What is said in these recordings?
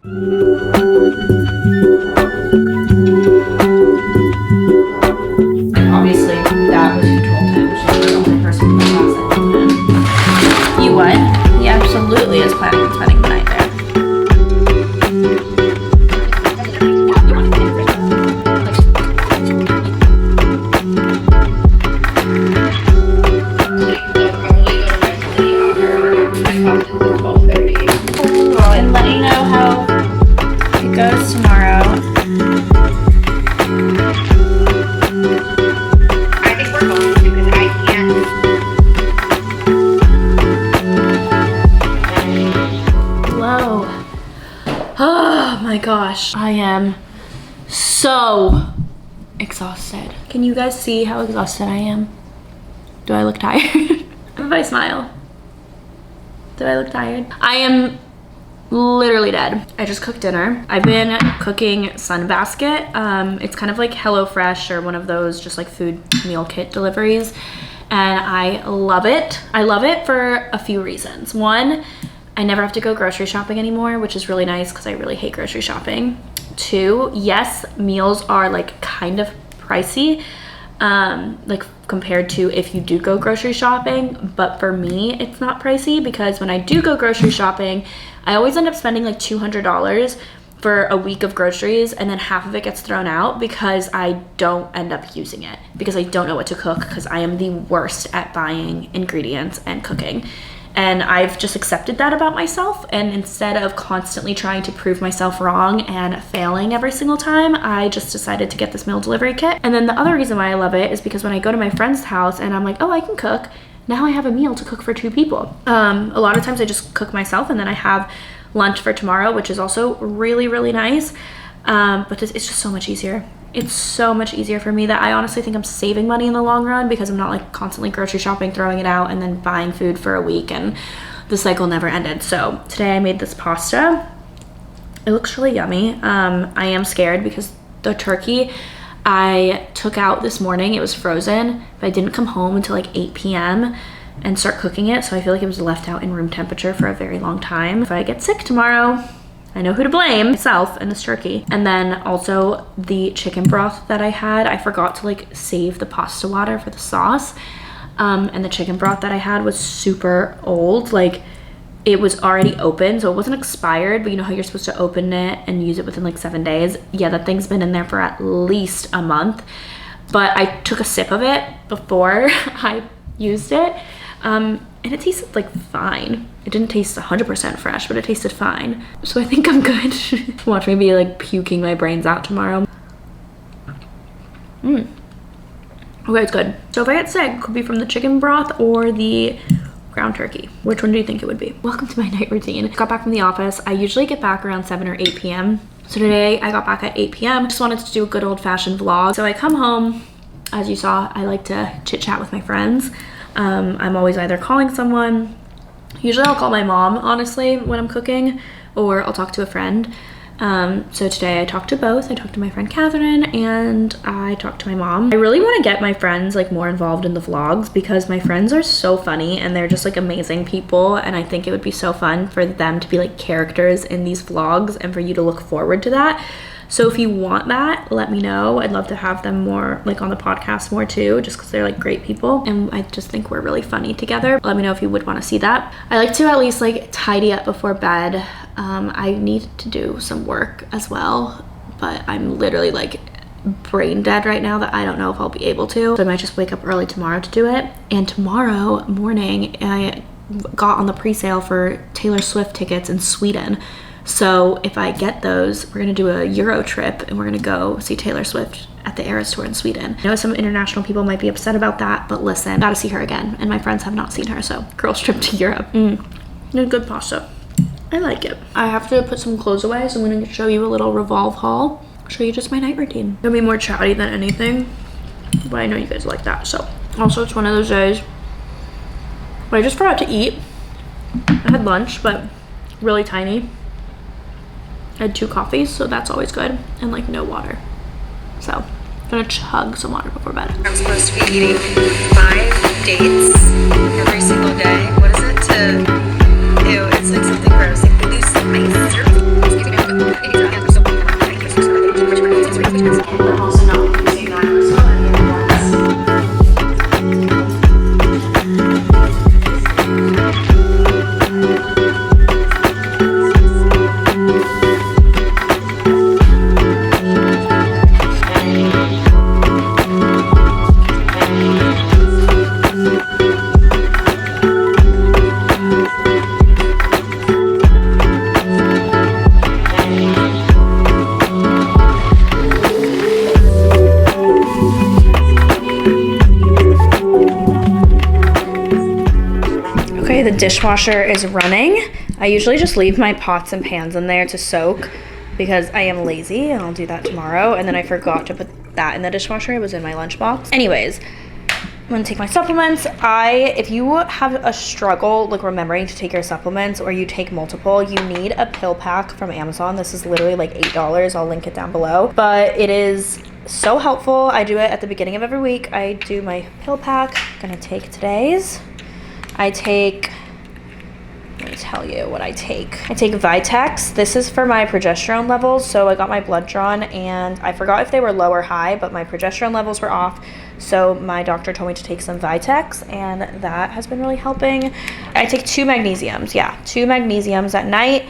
Obviously, that was who told him. She's the only person in the class that told him. You what? He absolutely is planning on spending the night there. And let you know how it goes tomorrow. I think we're going to because I can't. Hello. Oh my gosh. I am so exhausted. Can you guys see how exhausted I am? Do I look tired? If I smile. Do I look tired? I am literally dead. I just cooked dinner. I've been cooking Sunbasket. It's kind of like HelloFresh or one of those just like food meal kit deliveries. And I love it. I love it for a few reasons. One, I never have to go grocery shopping anymore, which is really nice because I really hate grocery shopping. Two, yes, meals are like kind of pricey, like compared to if you do go grocery shopping, but for me it's not pricey because when I do go grocery shopping I always end up spending like $200 for a week of groceries, and then half of it gets thrown out because I don't end up using it because I don't know what to cook because I am the worst at buying ingredients and cooking. And I've just accepted that about myself, and instead of constantly trying to prove myself wrong and failing every single time, I just decided to get this meal delivery kit. And then the other reason why I love it is because when I go to my friend's house and I'm like, oh, I can cook, now I have a meal to cook for 2 people. A lot of times I just cook myself and then I have lunch for tomorrow, which is also really, really nice. But it's just so much easier. It's so much easier for me that I honestly think I'm saving money in the long run because I'm not like constantly grocery shopping, throwing it out, and then buying food for a week, and the cycle never ended. So today I made this pasta. It looks really yummy. I am scared because the turkey I took out this morning, it was frozen, but I didn't come home until like 8 p.m. and start cooking it. So I feel like it was left out in room temperature for a very long time. If I get sick tomorrow, I know who to blame, myself and this turkey. And then also the chicken broth that I had, I forgot to like save the pasta water for the sauce. And the chicken broth that I had was super old. Like it was already open, so it wasn't expired, but you know how you're supposed to open it and use it within like 7 days? Yeah, that thing's been in there for at least a month. But I took a sip of it before I used it. And it tasted like fine. It didn't taste 100% fresh, but it tasted fine. So I think I'm good. Watch me be like puking my brains out tomorrow. Okay, it's good. So if I get sick, it could be from the chicken broth or the ground turkey. Which one do you think it would be? Welcome to my night routine. Got back from the office. I usually get back around 7 or 8 p.m. So today I got back at 8 p.m. Just wanted to do a good old-fashioned vlog. So I come home. As you saw, I like to chit chat with my friends. I'm always either calling someone. Usually I'll call my mom, honestly, when I'm cooking, or I'll talk to a friend. So today I talked to both. I talked to my friend Catherine and I talked to my mom. I really want to get my friends like more involved in the vlogs because my friends are so funny and they're just like amazing people, and I think it would be so fun for them to be like characters in these vlogs and for you to look forward to that. So if you want that, let me know. I'd love to have them more like on the podcast more too, just because they're like great people and I just think we're really funny together. Let me know if you would want to see that. I like to at least like tidy up before bed. I need to do some work as well, but I'm literally like brain dead right now that I don't know if I'll be able to. So I might just wake up early tomorrow to do it. And tomorrow morning I got on the pre-sale for Taylor Swift tickets in Sweden. So if I get those, we're gonna do a Euro trip and we're gonna go see Taylor Swift at the Eras Tour in Sweden. I know some international people might be upset about that, but listen, gotta see her again. And my friends have not seen her, so girls trip to Europe. Good pasta. I like it. I have to put some clothes away, so I'm gonna show you a little Revolve haul. Show you just my night routine. It'll be more chatty than anything, but I know you guys like that, so. Also, it's one of those days where I just forgot to eat. I had lunch, but really tiny. I had 2 coffees, so that's always good, and like no water. So I'm gonna chug some water before bed. I'm supposed to be eating 5 dates every single day. What is it? Ew, it's like something gross. Like loose spice. dishwasher is running. I usually just leave my pots and pans in there to soak because I am lazy, and I'll do that tomorrow. And then I forgot to put that in the dishwasher. It was in my lunchbox. Anyways, I'm gonna take my supplements. If you have a struggle like remembering to take your supplements, or you take multiple, you need a pill pack from Amazon. This is literally like $8. I'll link it down below. But it is so helpful. I do it at the beginning of every week. I do my pill pack. I'm gonna take today's. Let me tell you what I take. I take Vitex. This is for my progesterone levels. So I got my blood drawn and I forgot if they were low or high, but my progesterone levels were off. So my doctor told me to take some Vitex, and that has been really helping. I take 2 magnesiums. Yeah, 2 magnesiums at night.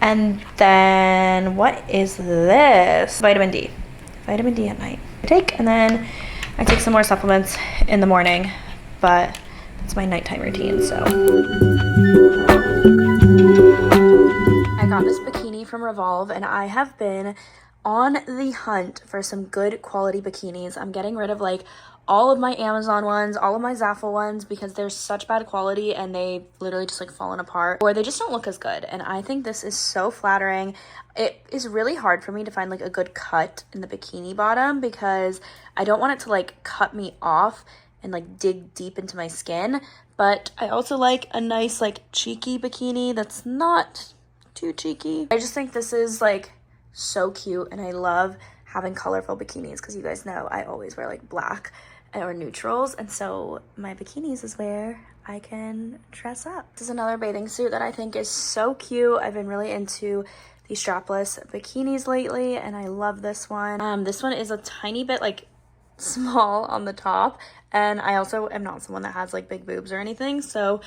And then what is this? Vitamin D. Vitamin D at night. And then I take some more supplements in the morning, but it's my nighttime routine, so. I got this bikini from Revolve, and I have been on the hunt for some good quality bikinis. I'm getting rid of like all of my Amazon ones, all of my Zaful ones, because they're such bad quality and they literally just like fallen apart, or they just don't look as good. And I think this is so flattering. It is really hard for me to find like a good cut in the bikini bottom because I don't want it to like cut me off and like dig deep into my skin, but I also like a nice like cheeky bikini that's not too cheeky. I just think this is like so cute, and I love having colorful bikinis because you guys know I always wear like black or neutrals, and so my bikinis is where I can dress up. This is another bathing suit that I think is so cute. I've been really into the strapless bikinis lately, and I love this one. This one is a tiny bit like small on the top, and I also am not someone that has like big boobs or anything, so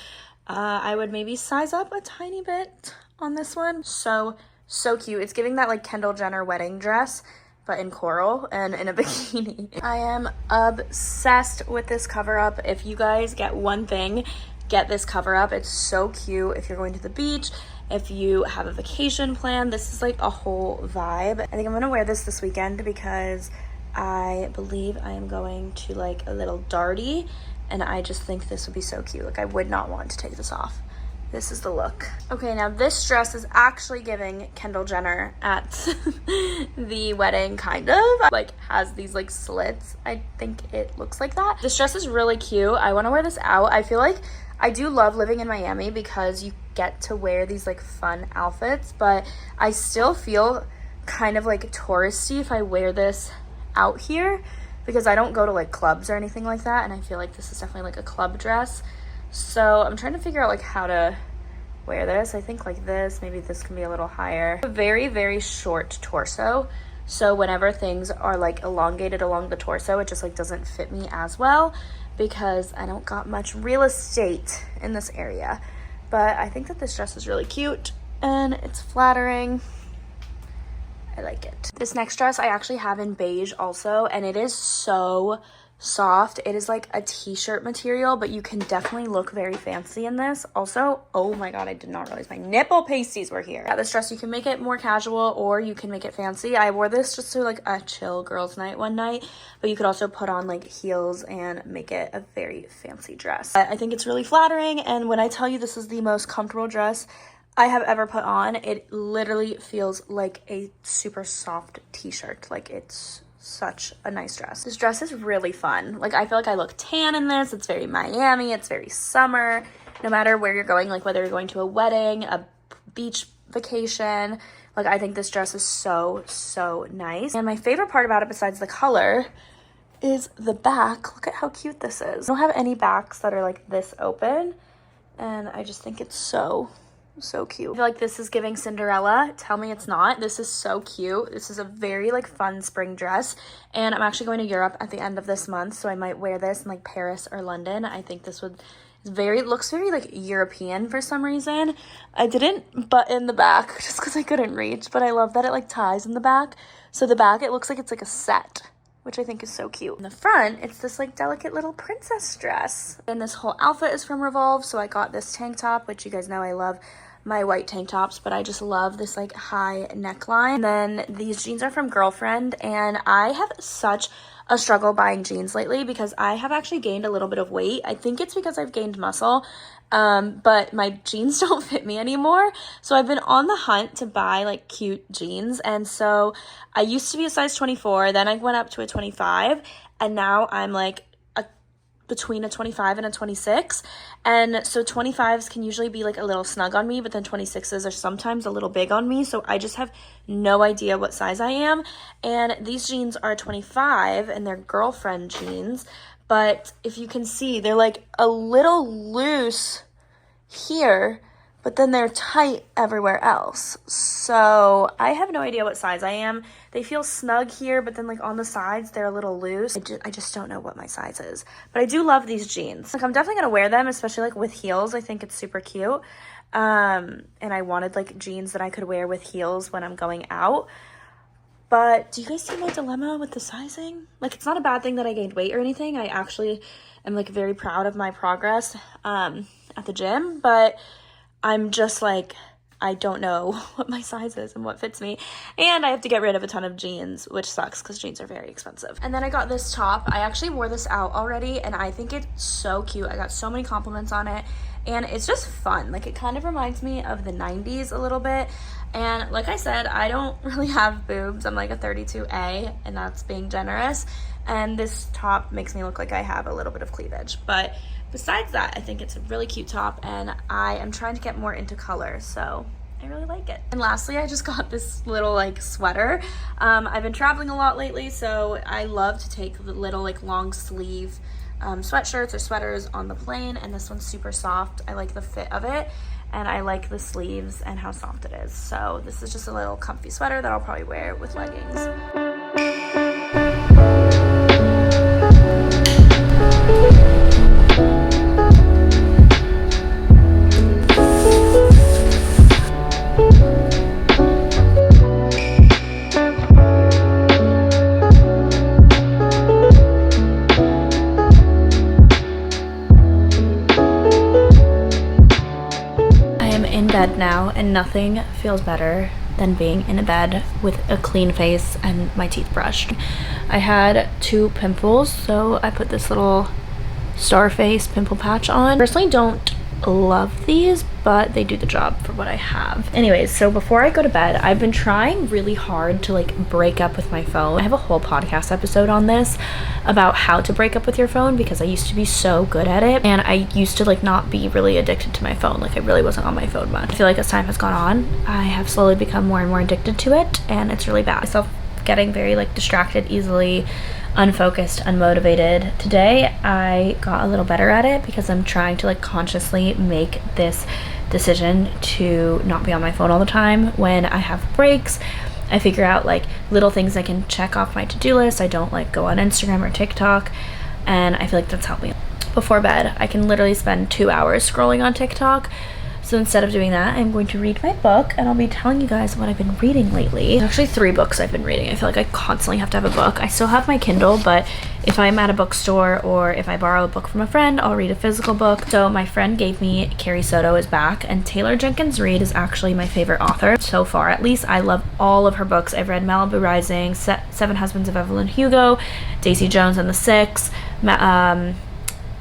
I would maybe size up a tiny bit on this one. So cute. It's giving that like Kendall Jenner wedding dress, but in coral and in a bikini. I am obsessed with this cover up. If you guys get one thing, get this cover up. It's so cute. If you're going to the beach, if you have a vacation plan, this is like a whole vibe. I think I'm gonna wear this weekend because I believe I am going to like a little darty, and I just think this would be so cute. Like I would not want to take this off. This is the look. Okay, now this dress is actually giving Kendall Jenner at the wedding, kind of. Like has these like slits. I think it looks like that. This dress is really cute. I want to wear this out. I feel like I do love living in Miami because you get to wear these like fun outfits, but I still feel kind of like touristy if I wear this out here because I don't go to like clubs or anything like that, and I feel like this is definitely like a club dress. So I'm trying to figure out like how to wear this. I think like this, maybe this can be a little higher. A very, very short torso. So whenever things are like elongated along the torso, it just like doesn't fit me as well because I don't got much real estate in this area. But I think that this dress is really cute and it's flattering. I like it. This next dress I actually have in beige also, and it is so soft. It is like a t-shirt material, but you can definitely look very fancy in this. Also, oh my god, I did not realize my nipple pasties were here. Yeah, this dress, you can make it more casual or you can make it fancy. I wore this just to like a chill girls night one night, but you could also put on like heels and make it a very fancy dress. I think it's really flattering, and when I tell you this is the most comfortable dress I have ever put on, it literally feels like a super soft t-shirt. Like it's such a nice dress. This dress is really fun. Like I feel like I look tan in this. It's very Miami. It's very summer. No matter where you're going, like whether you're going to a wedding, a beach vacation, like I think this dress is so nice. And my favorite part about it, besides the color, is the back. Look at how cute this is. I don't have any backs that are like this open, and I just think it's so cute. I feel like this is giving Cinderella. Tell me it's not. This is so cute. This is a very like fun spring dress, and I'm actually going to Europe at the end of this month, so I might wear this in like Paris or London. I think this would looks very like European for some reason. I didn't button the back just because I couldn't reach, but I love that it like ties in the back. So the back, it looks like it's like a set, which I think is so cute. In the front, it's this like delicate little princess dress. And this whole outfit is from Revolve, so I got this tank top, which you guys know I love my white tank tops, but I just love this like high neckline. And then these jeans are from Girlfriend, and I have such a struggle buying jeans lately because I have actually gained a little bit of weight. I think it's because I've gained muscle, but my jeans don't fit me anymore. So I've been on the hunt to buy like cute jeans. And so I used to be a size 24, then I went up to a 25, and now I'm like between a 25 and a 26. And so 25s can usually be like a little snug on me, but then 26s are sometimes a little big on me. So I just have no idea what size I am. And these jeans are 25 and they're girlfriend jeans. But if you can see, they're like a little loose here, but then they're tight everywhere else. So I have no idea what size I am. They feel snug here, but then like on the sides, they're a little loose. I just don't know what my size is, but I do love these jeans. Like I'm definitely gonna wear them, especially like with heels. I think it's super cute. And I wanted like jeans that I could wear with heels when I'm going out. But do you guys see my dilemma with the sizing? Like it's not a bad thing that I gained weight or anything. I actually am like very proud of my progress at the gym, but I'm just like, I don't know what my size is and what fits me. And I have to get rid of a ton of jeans, which sucks because jeans are very expensive. And then I got this top. I actually wore this out already and I think it's so cute. I got so many compliments on it and it's just fun. Like it kind of reminds me of the 90s a little bit. And like I said, I don't really have boobs. I'm like a 32A and that's being generous. And this top makes me look like I have a little bit of cleavage. But besides that, I think it's a really cute top and I am trying to get more into color, so I really like it. And lastly, I just got this little like sweater. I've been traveling a lot lately, so I love to take the little like long sleeve sweatshirts or sweaters on the plane, and this one's super soft. I like the fit of it and I like the sleeves and how soft it is. So this is just a little comfy sweater that I'll probably wear with leggings. Bed now, and nothing feels better than being in a bed with a clean face and my teeth brushed. I had 2 pimples, so I put this little star face pimple patch on. Personally don't love these, but they do the job for what I have. Anyways, so before I go to bed, I've been trying really hard to like break up with my phone. I have a whole podcast episode on this about how to break up with your phone because I used to be so good at it and I used to like not be really addicted to my phone. Like I really wasn't on my phone much. I feel like as time has gone on, I have slowly become more and more addicted to it and it's really bad. Myself getting very like distracted easily, unfocused, unmotivated. Today I got a little better at it because I'm trying to like consciously make this decision to not be on my phone all the time. When I have breaks, I figure out like little things I can check off my to-do list. I don't like go on Instagram or TikTok, and I feel like that's helped me. Before bed, I can literally spend 2 hours scrolling on TikTok. So instead of doing that, I'm going to read my book and I'll be telling you guys what I've been reading lately. There's actually 3 books I've been reading. I feel like I constantly have to have a book. I still have my Kindle, but if I'm at a bookstore or if I borrow a book from a friend, I'll read a physical book. So my friend gave me Carrie Soto is Back, and Taylor Jenkins Reid is actually my favorite author so far. At least I love all of her books. I've read Malibu Rising, Seven Husbands of Evelyn Hugo, Daisy Jones and the Six,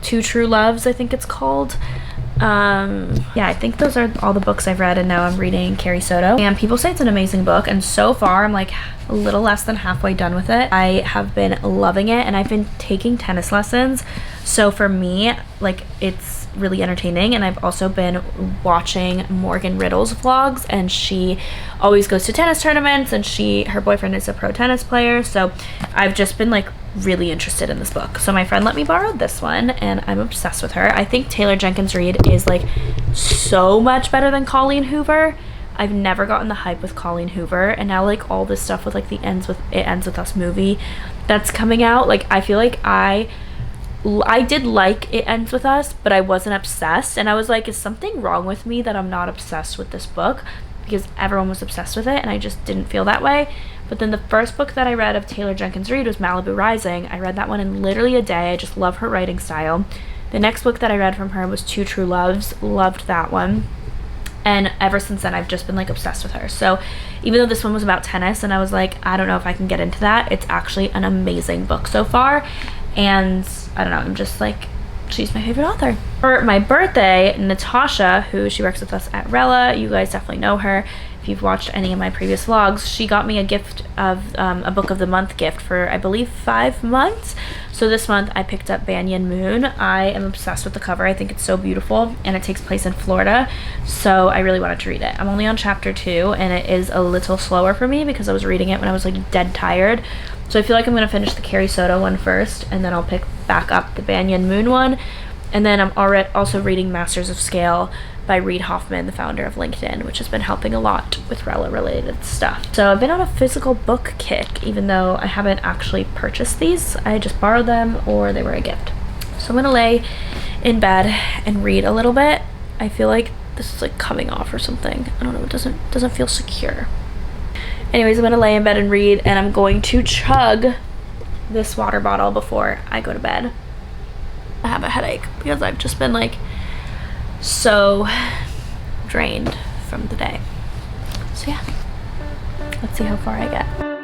Two True Loves, I think it's called. Yeah, I think those are all the books I've read, and now I'm reading Carrie Soto, and people say it's an amazing book, and so far I'm like a little less than halfway done with it. I have been loving it, and I've been taking tennis lessons, so for me like it's really entertaining. And I've also been watching Morgan Riddle's vlogs, and she always goes to tennis tournaments, and her boyfriend is a pro tennis player, so I've just been like really interested in this book. So my friend let me borrow this one and I'm obsessed with her. I think Taylor Jenkins Reid is like so much better than Colleen Hoover. I've never gotten the hype with Colleen Hoover, and now like all this stuff with like the It Ends With Us movie that's coming out, like I feel like I did like It Ends With Us, but I wasn't obsessed, and I was like, is something wrong with me that I'm not obsessed with this book? Because everyone was obsessed with it and I just didn't feel that way. But then the first book that I read of Taylor Jenkins Reid was Malibu Rising. I read that one in literally a day. I just love her writing style. The next book that I read from her was Two True Loves. Loved that one. And ever since then, I've just been like obsessed with her. So even though this one was about tennis and I was like, I don't know if I can get into that, it's actually an amazing book so far. And I don't know, I'm just like, she's my favorite author. For my birthday, Natasha, who she works with us at Rella, you guys definitely know her if you've watched any of my previous vlogs, she got me a gift of a book of the month gift for I believe 5 months. So this month I picked up Banyan Moon. I am obsessed with the cover. I think it's so beautiful, and it takes place in Florida, so I really wanted to read it. I'm only on chapter 2 and it is a little slower for me because I was reading it when I was like dead tired. So I feel like I'm gonna finish the Carrie Soto one first, and then I'll pick back up the Banyan Moon one. And then I'm already also reading Masters of Scale by Reid Hoffman, the founder of LinkedIn, which has been helping a lot with Rella related stuff. So I've been on a physical book kick, even though I haven't actually purchased these. I just borrowed them or they were a gift. So I'm gonna lay in bed and read a little bit. I feel like this is like coming off or something. I don't know, it doesn't feel secure. Anyways, I'm gonna lay in bed and read, and I'm going to chug this water bottle before I go to bed. I have a headache because I've just been like so drained from the day. So yeah, let's see how far I get.